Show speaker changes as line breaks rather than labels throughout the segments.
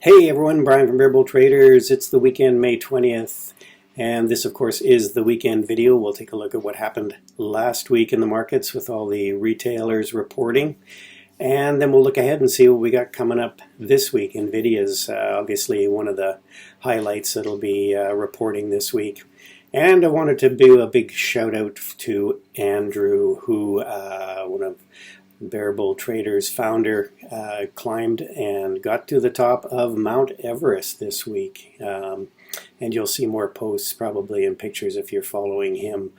Hey everyone, Brian from Bearable Traders. It's the weekend, May 20th, and this of course is the weekend video. We'll take a look at what happened last week in the markets with all the retailers reporting, and then we'll look ahead and see what we got coming up this week. NVIDIA's obviously one of the highlights that'll be reporting this week. And I wanted to do a big shout out to Andrew, who one of Bearable Traders founder, climbed and got to the top of Mount Everest this week. And you'll see more posts probably and pictures if you're following him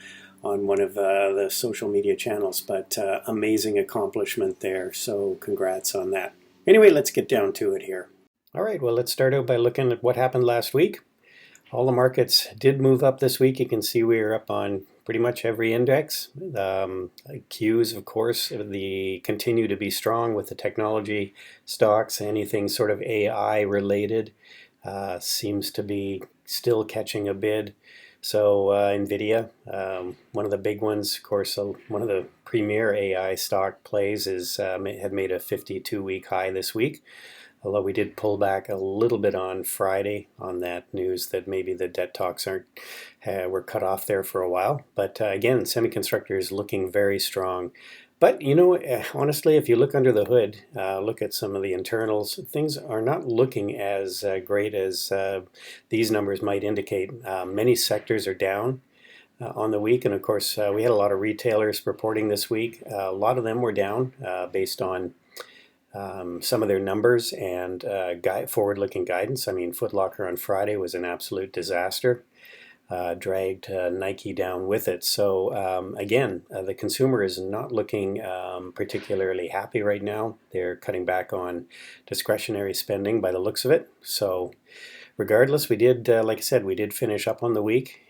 on one of the social media channels. But amazing accomplishment there, so congrats on that. Anyway, let's get down to it here. All right, well, let's start out by looking at what happened last week. All the markets did move up this week. You can see we are up on pretty much every index. Qs, of course, continue to be strong with the technology stocks. Anything sort of AI related seems to be still catching a bid. So NVIDIA, one of the big ones, of course, one of the premier AI stock plays had made a 52-week high this week. Although we did pull back a little bit on Friday on that news that maybe the debt talks were cut off there for a while. But again, semiconductor is looking very strong. But you know, honestly, if you look under the hood, look at some of the internals, things are not looking as great as these numbers might indicate. Many sectors are down on the week, and of course we had a lot of retailers reporting this week. A lot of them were down based on some of their numbers and forward-looking guidance. I mean, Foot Locker on Friday was an absolute disaster, dragged Nike down with it. So again, the consumer is not looking particularly happy right now. They're cutting back on discretionary spending by the looks of it. So regardless, we did, like I said, we did finish up on the week.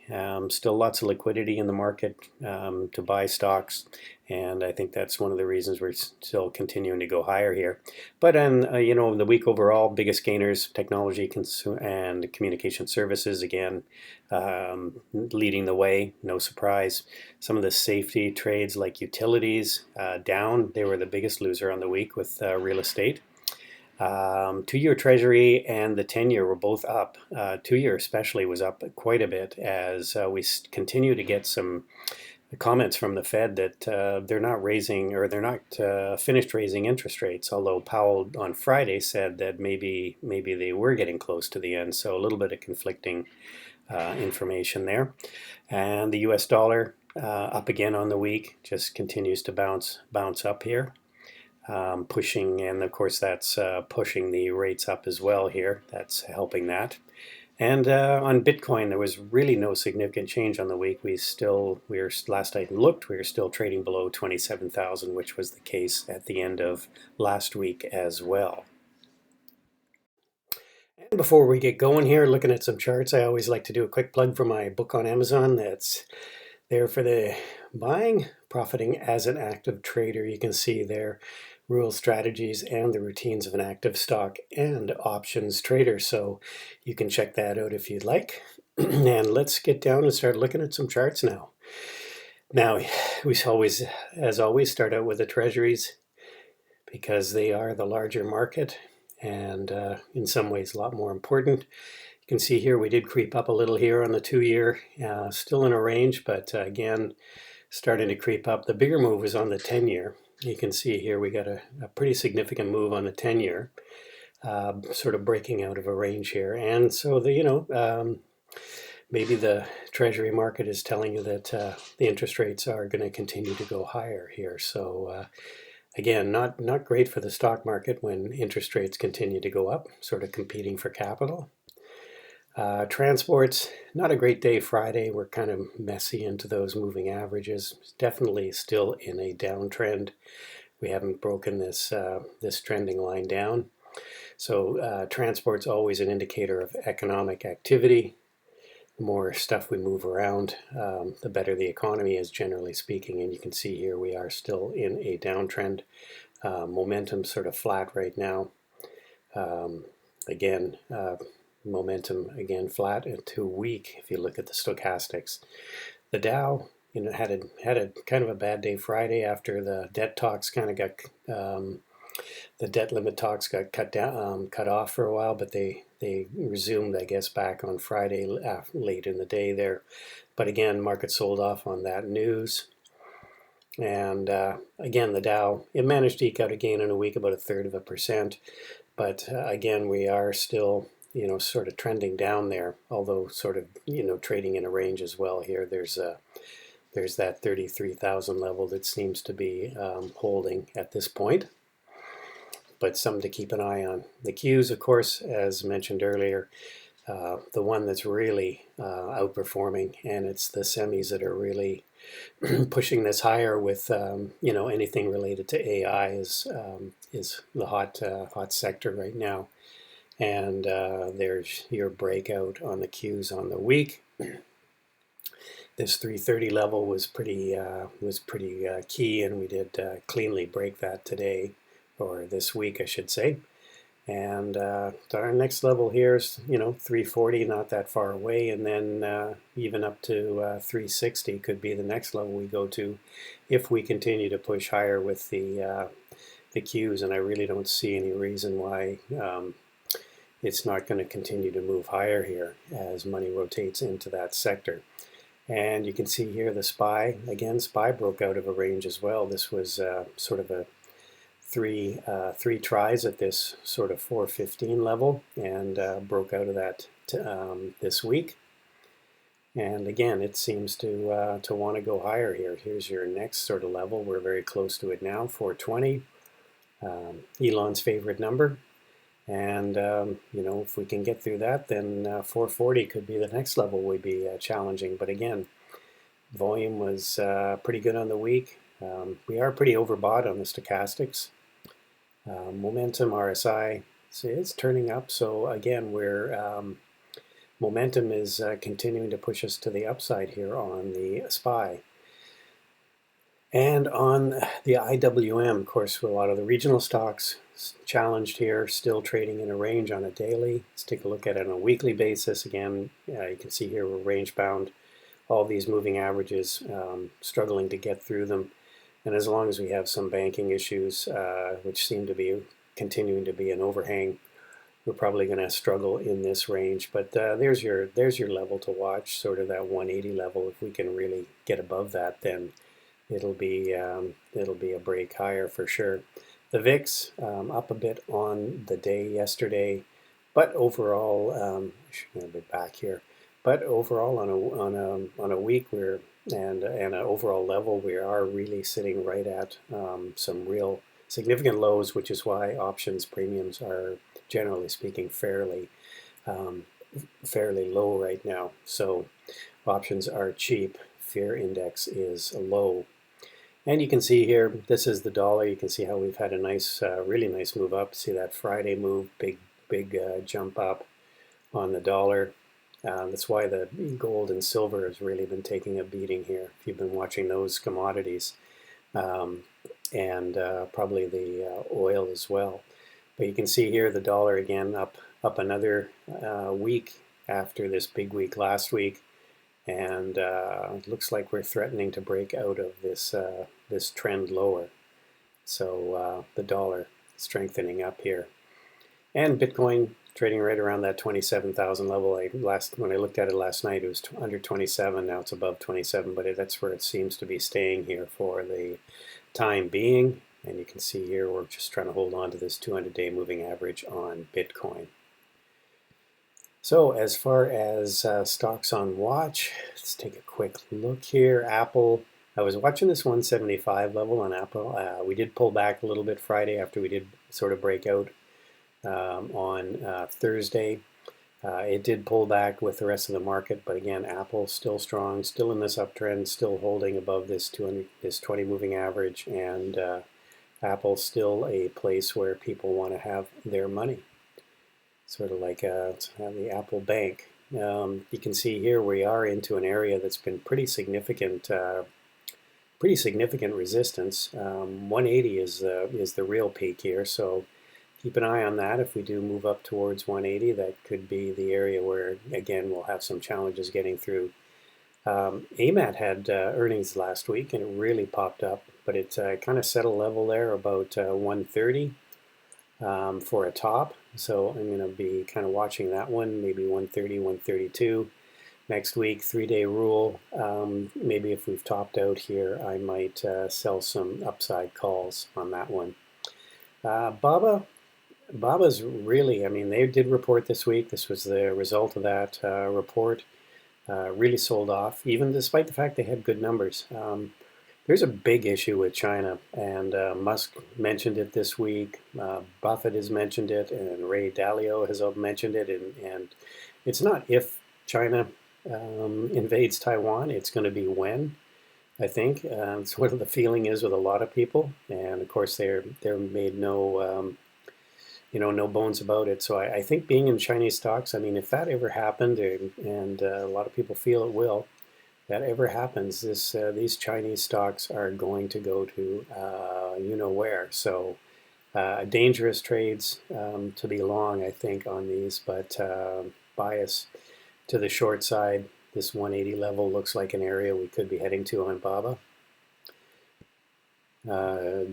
Still lots of liquidity in the market to buy stocks, and I think that's one of the reasons we're still continuing to go higher here. But you know, the week overall, biggest gainers, technology and communication services again leading the way, no surprise. Some of the safety trades like utilities down, they were the biggest loser on the week with real estate. 2-year Treasury and the 10-year were both up. 2-year especially was up quite a bit as we continue to get some comments from the Fed that they're not raising, or they're not finished raising interest rates, although Powell on Friday said that maybe they were getting close to the end. So a little bit of conflicting information there. And the US dollar up again on the week, just continues to bounce up here. Pushing, and of course that's pushing the rates up as well here. That's helping that. And on Bitcoin, there was really no significant change on the week. Last I looked, we were still trading below 27,000, which was the case at the end of last week as well. And before we get going here, looking at some charts, I always like to do a quick plug for my book on Amazon. That's there for the buying, profiting as an active trader. You can see there rules, strategies, and the routines of an active stock and options trader. So you can check that out if you'd like. And let's get down and start looking at some charts now. Now, we always, as always, start out with the treasuries because they are the larger market and in some ways a lot more important. You can see here we did creep up a little here on the 2-year, still in a range, but again, starting to creep up. The bigger move was on the 10-year. You can see here we got a pretty significant move on the 10-year, sort of breaking out of a range here. And so maybe the Treasury market is telling you that the interest rates are going to continue to go higher here. So again, not great for the stock market when interest rates continue to go up, sort of competing for capital. Transports, not a great day Friday. We're kind of messy into those moving averages. Definitely still in a downtrend. We haven't broken this trending line down. So transport's always an indicator of economic activity. The more stuff we move around, the better the economy is, generally speaking. And you can see here we are still in a downtrend. Momentum sort of flat right now. Again, momentum again flat and too weak if you look at the stochastics. The Dow, you know, had a kind of a bad day Friday after the debt talks kind of got The debt limit talks got cut off for a while, but they resumed, I guess, back on Friday late in the day there. But again, market sold off on that news. And again, the Dow, it managed to eke out a gain in a week, about 1/3%. But again, we are still, sort of trending down there, although sort of, trading in a range as well here. There's that 33,000 level that seems to be holding at this point, but something to keep an eye on. The Qs, of course, as mentioned earlier, the one that's really outperforming, and it's the semis that are really pushing this higher with anything related to AI is the hot sector right now. And there's your breakout on the Qs on the week. This 330 level was pretty key, and we did cleanly break that today, or this week, I should say. And our next level here is 340, not that far away, and then even up to 360 could be the next level we go to if we continue to push higher with the Qs. And I really don't see any reason why it's not going to continue to move higher here as money rotates into that sector. And you can see here the SPY, again, SPY broke out of a range as well. This was sort of a three tries at this sort of 415 level, and broke out of that this week. And again, it seems to want to go higher here. Here's your next sort of level. We're very close to it now, 420, Elon's favorite number. And if we can get through that, then 440 could be the next level we'd be challenging. But again, volume was pretty good on the week. We are pretty overbought on the stochastics. Momentum RSI, so it's turning up. So again, momentum is continuing to push us to the upside here on the SPY. And on the IWM, of course, a lot of the regional stocks challenged here, still trading in a range on a daily. Let's take a look at it on a weekly basis. Again, you can see here we're range bound. All these moving averages, struggling to get through them. And as long as we have some banking issues, which seem to be continuing to be an overhang, we're probably going to struggle in this range. But there's your level to watch, sort of that 180 level. If we can really get above that, then it'll be a break higher for sure. The VIX up a bit on the day yesterday, but overall, I should get a bit back here. But overall, on a week, and an overall level, we are really sitting right at some real significant lows, which is why options premiums are, generally speaking, fairly low right now. So options are cheap. Fear index is low. And you can see here, this is the dollar. You can see how we've had a nice, really nice move up. See that Friday move, big jump up on the dollar. That's why the gold and silver has really been taking a beating here, if you've been watching those commodities, and probably the oil as well. But you can see here the dollar again up another week after this big week last week, and it looks like we're threatening to break out of this trend lower. So the dollar strengthening up here, and Bitcoin trading right around that 27,000 level. When I looked at it last night, it was under 27. Now it's above 27, but that's where it seems to be staying here for the time being. And you can see here we're just trying to hold on to this 200-day moving average on Bitcoin. So as far as stocks on watch, let's take a quick look here. Apple, I was watching this 175 level on Apple. We did pull back a little bit Friday after we did sort of break out on Thursday. It did pull back with the rest of the market, but again, Apple still strong, still in this uptrend, still holding above this 20 moving average, and Apple still a place where people want to have their money, sort of like the Apple Bank. You can see here we are into an area that's been pretty significant resistance. 180 is the real peak here, so keep an eye on that. If we do move up towards 180, that could be the area where, again, we'll have some challenges getting through. AMAT had earnings last week, and it really popped up, but it kind of set a level there about 130. for a top. So I'm going to be kind of watching that one, maybe 130, 132. Next week, 3-day rule. Maybe if we've topped out here, I might sell some upside calls on that one. Baba's really, I mean, they did report this week. This was the result of that report. Really sold off, even despite the fact they had good numbers. There's a big issue with China, and Musk mentioned it this week. Buffett has mentioned it, and Ray Dalio has mentioned it. And it's not if China invades Taiwan, it's going to be when. I think it's what the feeling is with a lot of people, and of course they're made no bones about it. So I think being in Chinese stocks, I mean, if that ever happened, and a lot of people feel it will, that ever happens, these Chinese stocks are going to go to you know where. So dangerous trades to be long, I think, on these, but bias to the short side. This 180 level looks like an area we could be heading to on BABA.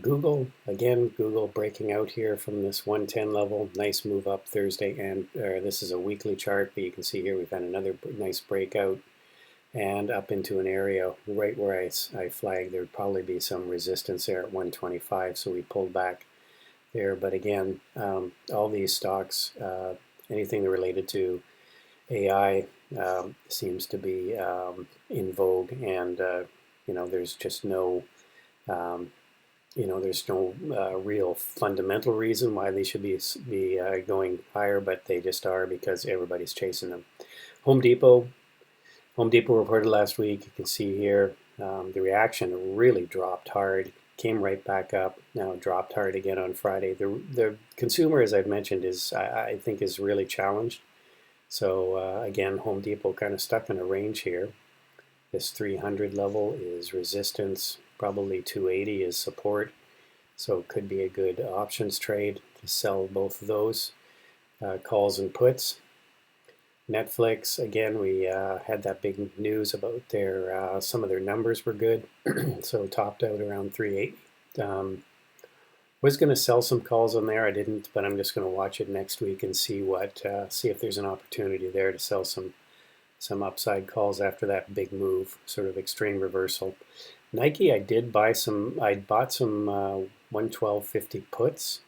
Google, again, Google breaking out here from this 110 level. Nice move up Thursday, and this is a weekly chart, but you can see here we've had another nice breakout and up into an area right where I flagged there'd probably be some resistance there at 125, so we pulled back there. But again, all these stocks, anything related to AI seems to be in vogue, and there's just no there's no real fundamental reason why they should be going higher, but they just are because everybody's chasing them. Home Depot reported last week. You can see here the reaction really dropped hard, came right back up, now dropped hard again on Friday. The consumer, as I've mentioned, I think is really challenged. So again, Home Depot kind of stuck in a range here. This 300 level is resistance, probably 280 is support. So it could be a good options trade to sell both of those calls and puts. Netflix, again, we had that big news about some of their numbers were good, so topped out around 380. Was going to sell some calls on there. I didn't, but I'm just going to watch it next week and see if there's an opportunity there to sell some upside calls after that big move, sort of extreme reversal. Nike, I bought some 112.50 puts,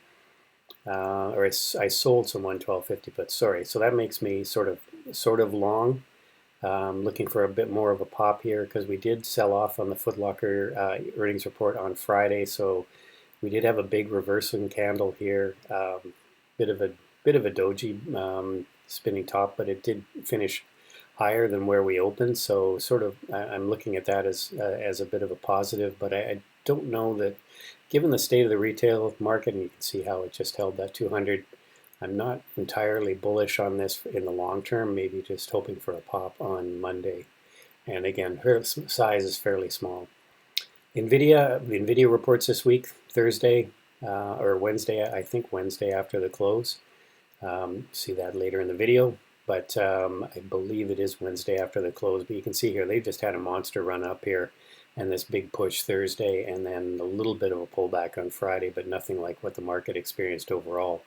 or I sold some 112.50 puts. Sorry, so that makes me sort of long. Looking for a bit more of a pop here because we did sell off on the Foot Locker earnings report on Friday, so we did have a big reversing candle here. Bit of a doji spinning top, but it did finish higher than where we opened, so sort of I'm looking at that as a bit of a positive, but I don't know that, given the state of the retail market, and you can see how it just held that 200, I'm not entirely bullish on this in the long term, maybe just hoping for a pop on Monday. And again, her size is fairly small. NVIDIA reports this week, Thursday or Wednesday, I think Wednesday after the close. See that later in the video, but I believe it is Wednesday after the close. But you can see here they've just had a monster run up here and this big push Thursday, and then a little bit of a pullback on Friday, but nothing like what the market experienced overall.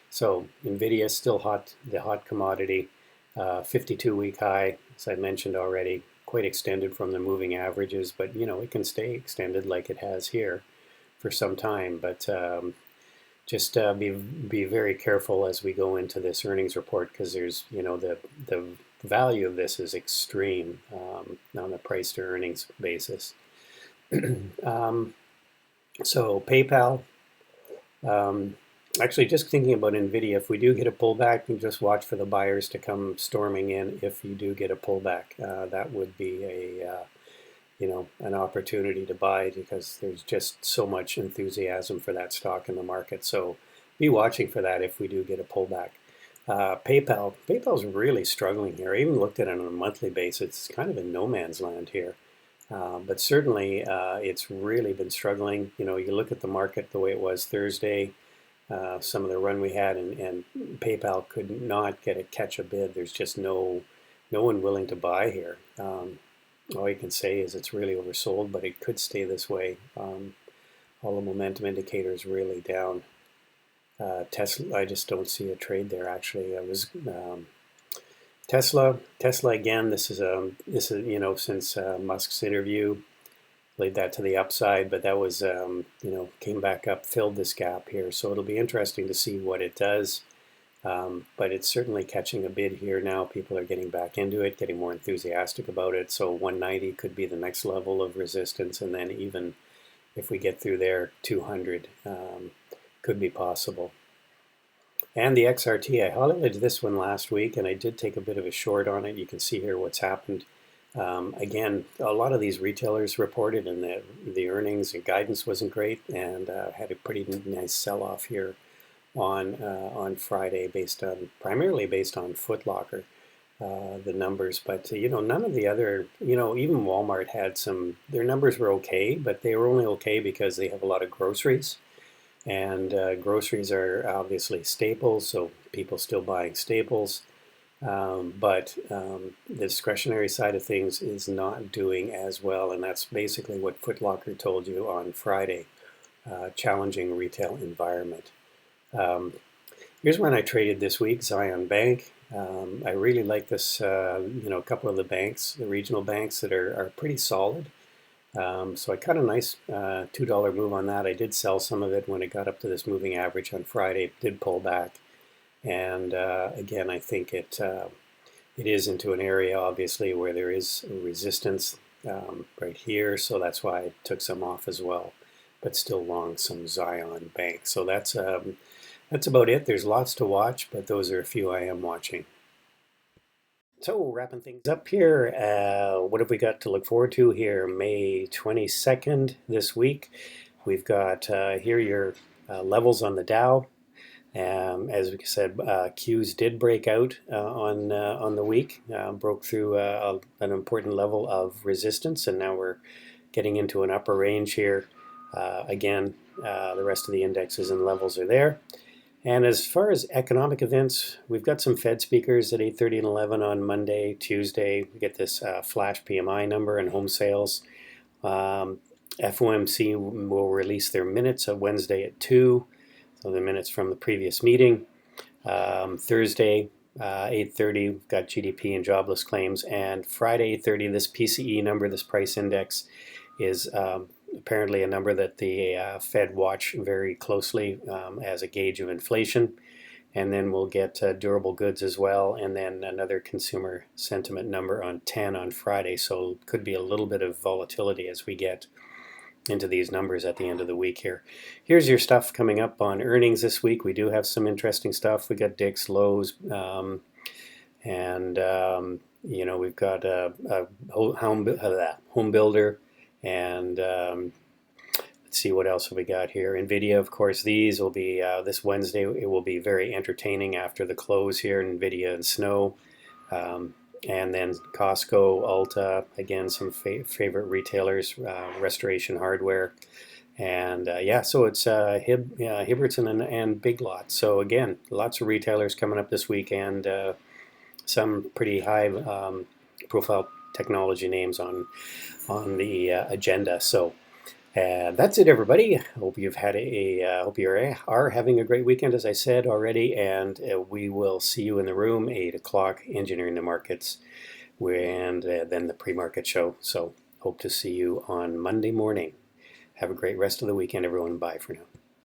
So NVIDIA is still hot, the hot commodity, 52-week high, as I mentioned already, quite extended from the moving averages, but it can stay extended like it has here for some time. But just be very careful as we go into this earnings report, because there's the value of this is extreme on a price to earnings basis. So PayPal, actually just thinking about NVIDIA, if we do get a pullback, you just watch for the buyers to come storming in. If you do get a pullback, that would be an opportunity to buy, because there's just so much enthusiasm for that stock in the market. So be watching for that if we do get a pullback. PayPal's really struggling here. I even looked at it on a monthly basis. It's kind of in no man's land here. But certainly it's really been struggling. You look at the market the way it was Thursday, some of the run we had, and PayPal could not catch a bid. There's just no one willing to buy here. All you can say is it's really oversold, but it could stay this way. All the momentum indicators really down. Tesla, I just don't see a trade there actually. I was Tesla again. This is since Musk's interview, laid that to the upside, but that was came back up, filled this gap here. So it'll be interesting to see what it does. But it's certainly catching a bid here now. People are getting back into it, getting more enthusiastic about it. So 190 could be the next level of resistance, and then even if we get through there, 200 could be possible. And the XRT, I highlighted this one last week, and I did take a bit of a short on it. You can see here what's happened. Again, a lot of these retailers reported, and the earnings and guidance wasn't great, and had a pretty nice sell-off here on Friday, primarily based on Foot Locker, the numbers. But none of the other, even Walmart had their numbers were okay, but they were only okay because they have a lot of groceries. And groceries are obviously staples, so people still buying staples. But the discretionary side of things is not doing as well, and that's basically what Foot Locker told you on Friday. Challenging retail environment. Here's one I traded this week, Zion Bank. I really like this, a couple of the banks, the regional banks that are pretty solid. So I cut a nice $2 move on that. I did sell some of it when it got up to this moving average on Friday. It did pull back. And again, I think it is into an area, obviously, where there is resistance right here. So that's why I took some off as well, but still long some Zion Bank. So that's about it. There's lots to watch, but those are a few I am watching. So wrapping things up here, what have we got to look forward to here? May 22nd this week. We've got here your levels on the Dow. As we said, Qs did break out on the week, broke through an important level of resistance, and now we're getting into an upper range here. Again, the rest of the indexes and levels are there. And as far as economic events, we've got some Fed speakers at 8:30 and 11 on Monday, Tuesday. We get this flash PMI number and home sales. FOMC will release their minutes on Wednesday at 2, so the minutes from the previous meeting. Thursday, 8:30, we've got GDP and jobless claims. And Friday, 8:30, this PCE number, this price index, is apparently a number that the Fed watch very closely as a gauge of inflation. And then we'll get durable goods as well, and then another consumer sentiment number on 10 on Friday. So it could be a little bit of volatility as we get into these numbers at the end of the week here. Here's your stuff coming up on earnings this week. We do have some interesting stuff. We got Dick's, Lowe's, and we've got a home builder, and let's see what else have we got here. Nvidia, of course. These will be this Wednesday. It will be very entertaining after the close here. Nvidia and Snow. And then Costco, Ulta, again, some favorite retailers, Restoration Hardware. And so it's Hibbertson and Big Lots. So again, lots of retailers coming up this week, and some pretty high profile technology names on the agenda. So that's it, everybody. Hope you've had hope you are having a great weekend, as I said already, and we will see you in the room 8 o'clock, Engineering the Markets, and then the pre-market show. So hope to see you on Monday morning. Have a great rest of the weekend, everyone. Bye for now.